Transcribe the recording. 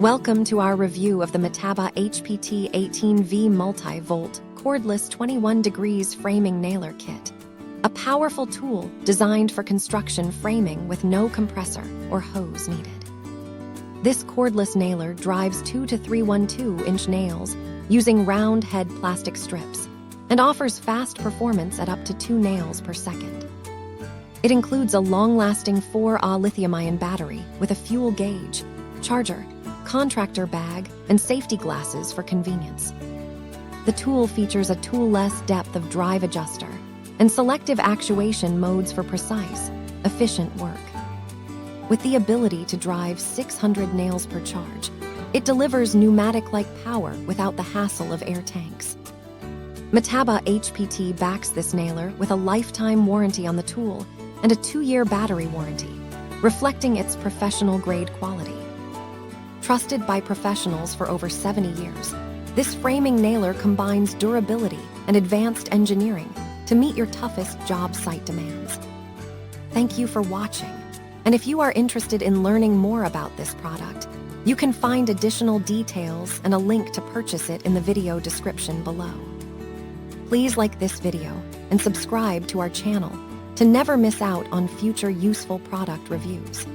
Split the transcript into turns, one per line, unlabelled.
Welcome to our review of the Metabo HPT 18V MultiVolt Cordless 21 degrees Framing Nailer Kit, a powerful tool designed for construction framing with no compressor or hose needed. This cordless nailer drives 2 to 312-inch nails using round head plastic strips and offers fast performance at up to 2 nails per second. It includes a long-lasting 4Ah lithium-ion battery with a fuel gauge, charger, contractor bag, and safety glasses for convenience. The tool features a tool-less depth of drive adjuster and selective actuation modes for precise, efficient work. With the ability to drive 600 nails per charge, it delivers pneumatic-like power without the hassle of air tanks. Metabo HPT backs this nailer with a lifetime warranty on the tool and a 2-year battery warranty, reflecting its professional-grade quality. Trusted by professionals for over 70 years, this framing nailer combines durability and advanced engineering to meet your toughest job site demands. Thank you for watching, and if you are interested in learning more about this product, you can find additional details and a link to purchase it in the video description below. Please like this video and subscribe to our channel to never miss out on future useful product reviews.